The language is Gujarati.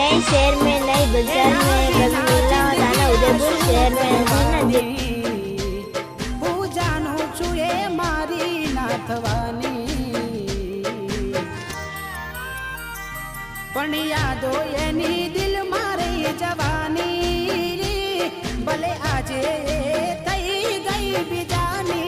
नहीं शहर में नहीं बाजार में कभी मिलना थाना उदयपुर शहर में હું જાણું છું એ મારી નાથવાની પણ યાદો એની દિલ મારી જવાની ભલે આજે થઈ ગઈ બીજાની